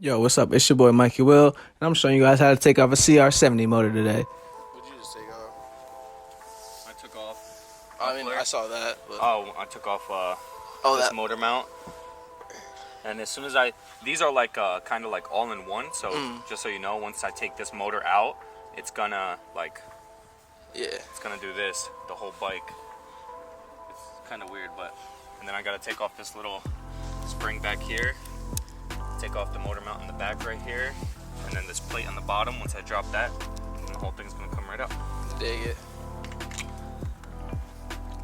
Yo, what's up? It's your boy Mikey Will, and I'm showing you guys how to take off a CR70 motor today. What'd you just take off? I took off. I mean, I saw that. But... Oh, I took off this that motor mount. And as soon as these are like kind of like all in one. So just so you know, once I take this motor out, it's gonna it's gonna do this the whole bike. It's kind of weird, but and then I gotta take off this little spring back here. Take off the motor mount in the back right here, and then this plate on the bottom. Once I drop that, and the whole thing's gonna come right up. Dig it.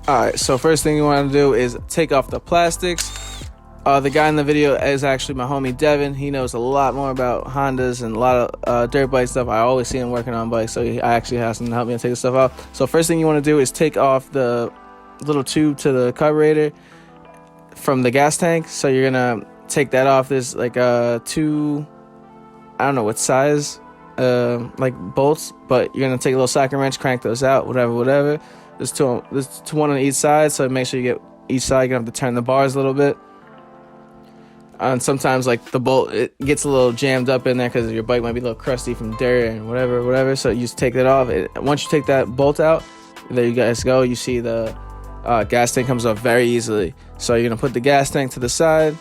Alright, so first thing you want to do is take off the plastics. The guy in the video is actually my homie Devin. He knows a lot more about Hondas and a lot of dirt bike stuff. I always see him working on bikes, so I actually asked him to help me take the stuff off. So first thing you want to do is take off the little tube to the carburetor from the gas tank. So you're gonna take that off. There's like two, I don't know what size, like bolts, but you're gonna take a little socket wrench, crank those out, whatever. There's one on each side, so make sure you get each side. You're gonna have to turn the bars a little bit. And sometimes like the bolt, it gets a little jammed up in there because your bike might be a little crusty from dirt and whatever. So you just take that off. Once you take that bolt out, there you guys go. You see the gas tank comes off very easily. So you're gonna put the gas tank to the side.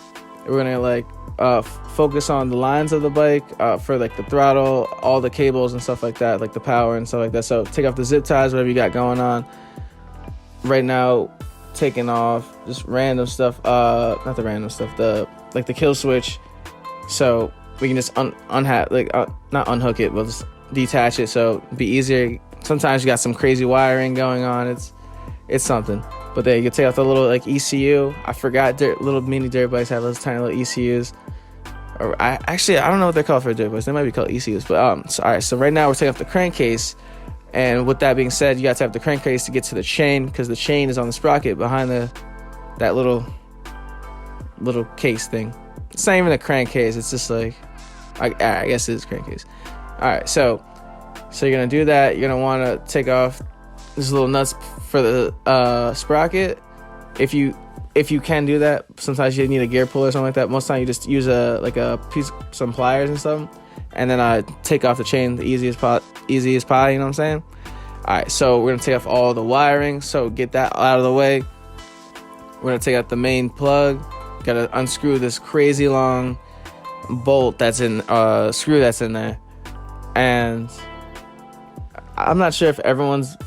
We're gonna focus on the lines of the bike for like the throttle, all the cables and stuff like that, like the power and stuff like that. So take off the zip ties, whatever you got going on. Right now, taking off just random stuff. Not the random stuff. The kill switch. So we can just not unhook it, but just detach it. So it'd be easier. Sometimes you got some crazy wiring going on. It's something. But then you can take out the little like ECU. I forgot little mini dirt bikes have those tiny little ECUs. Or I don't know what they're called for dirt bikes. They might be called ECUs. But alright. So right now we're taking off the crankcase, and with that being said, you got to have the crankcase to get to the chain because the chain is on the sprocket behind that little case thing. It's not even a crankcase. It's just like I guess it is a crankcase. Alright. So you're gonna do that. You're gonna want to take off these little nuts for the sprocket. If you can do that, sometimes you need a gear puller or something like that. Most of the time you just use a piece, some pliers and stuff, and then I take off the chain the easiest pie, you know what I'm saying? Alright, so we're gonna take off all the wiring, so get that out of the way. We're gonna take out the main plug. Gotta unscrew this crazy long bolt screw that's in there. And I'm not sure if everyone's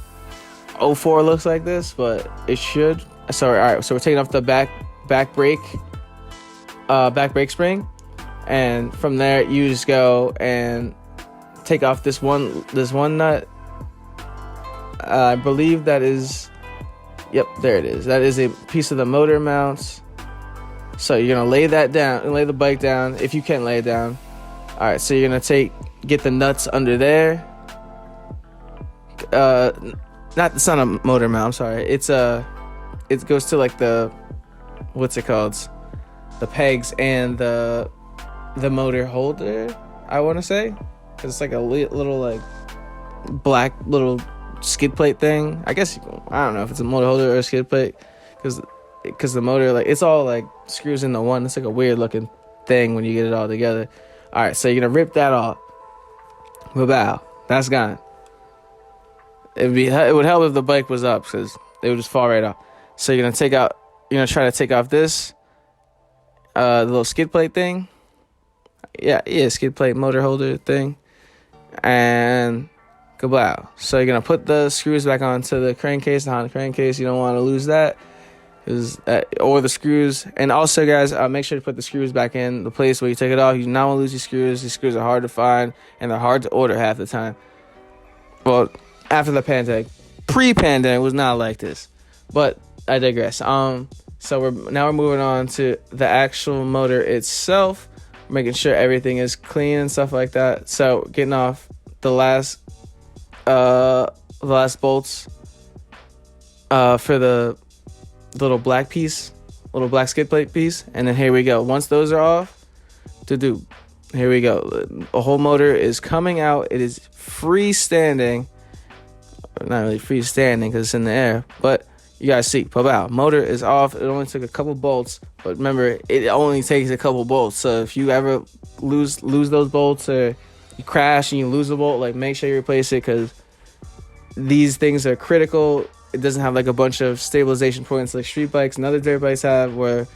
04 looks like this, but it should. So alright, so we're taking off the back brake spring, and from there you just go and take off this one nut. I believe that is, yep, there it is. That is a piece of the motor mounts. So you're gonna lay that down and lay the bike down if you can lay it down. Alright, so you're gonna get the nuts under there. Not the son of motor mount, I'm sorry. It goes to like the, what's it called? The pegs and the motor holder, I want to say. Because it's like a little like black little skid plate thing. I guess, I don't know if it's a motor holder or a skid plate. Because the motor, like, it's all like screws into one. It's like a weird looking thing when you get it all together. Alright, so you're going to rip that off. Wow, that's gone. It would help if the bike was up because they would just fall right off. So you're gonna try to take off this the little skid plate thing. Yeah, skid plate motor holder thing. And kablow. So you're gonna put the screws back onto the crankcase, the Honda crankcase. You don't want to lose that. Or the screws. And also, guys, make sure to put the screws back in the place where you take it off. You do not want to lose your screws. These screws are hard to find and they're hard to order half the time. Well, after the pandemic, pre-pandemic was not like this, but I digress. So we're moving on to the actual motor itself, making sure everything is clean and stuff like that. So getting off the last bolts for the little black skid plate piece, and then here we go. Once those are off, here we go. The whole motor is coming out. It is freestanding. Not really freestanding because it's in the air, but You guys see, pow, motor is off. It only took a couple bolts, but remember, it only takes a couple bolts. So if you ever lose those bolts, or you crash and you lose a bolt, like, make sure you replace it, because these things are critical. It doesn't have like a bunch of stabilization points like street bikes and other dirt bikes have, where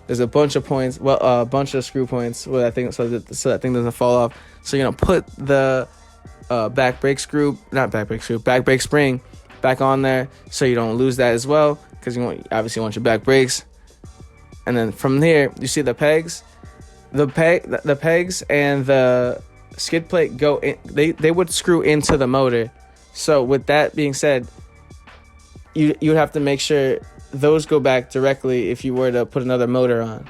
there's a bunch of points, a bunch of screw points where that thing, so that thing doesn't fall off. So you're gonna put the back brake spring back on there, so you don't lose that as well, because you obviously want your back brakes. And then from here, you see the pegs, the pegs and the skid plate go in. They would screw into the motor. So with that being said, you would have to make sure those go back directly if you were to put another motor on.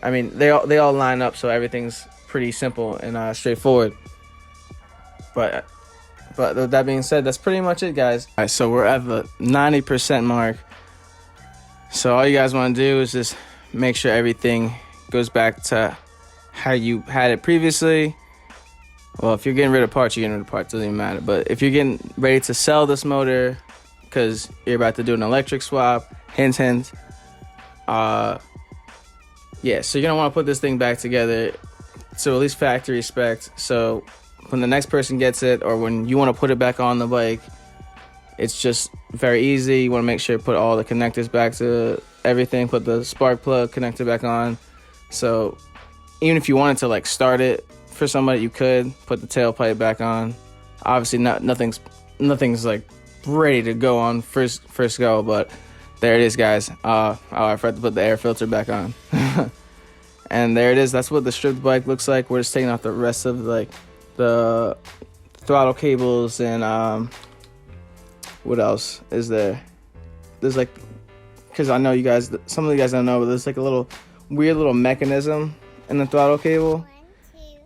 I mean, they all line up, so everything's pretty simple and straightforward. But with that being said, that's pretty much it, guys. All right, so we're at the 90% mark. So all you guys want to do is just make sure everything goes back to how you had it previously. Well, if you're getting rid of parts, you're getting rid of parts. Doesn't even matter. But if you're getting ready to sell this motor because you're about to do an electric swap, hint. Yeah, so you're gonna want to put this thing back together, so at least factory spec. So when the next person gets it, or when you want to put it back on the bike, it's just very easy. You want to make sure you put all the connectors back to everything, put the spark plug connector back on. So even if you wanted to like start it for somebody, you could put the tailpipe back on. Obviously nothing's like ready to go on first go, but there it is, guys. I forgot to put the air filter back on. And there it is. That's what the stripped bike looks like. We're just taking off the rest of like the throttle cables and what else is there? There's like, because I know you guys, some of you guys don't know, but there's like a little weird little mechanism in the throttle cable,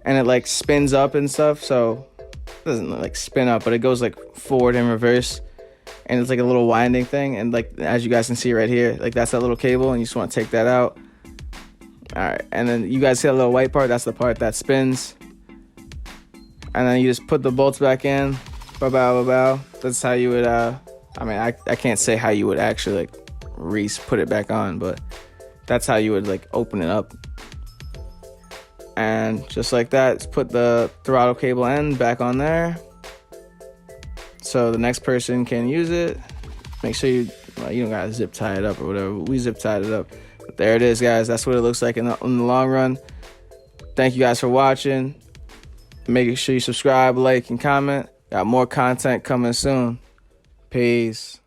and it like spins up and stuff. So it doesn't like spin up, but it goes like forward and reverse, and it's like a little winding thing. And like, as you guys can see right here, like that's that little cable, and you just want to take that out. All right, and then you guys see that little white part? That's the part that spins. And then you just put the bolts back in. Bow. That's how you would, I mean, I can't say how you would actually like put it back on, but that's how you would like open it up. And just like that, just put the throttle cable end back on there, so the next person can use it. Make sure you don't gotta zip tie it up or whatever. We zip tied it up. But there it is, guys. That's what it looks like in the long run. Thank you guys for watching. Make sure you subscribe, like, and comment. Got more content coming soon. Peace.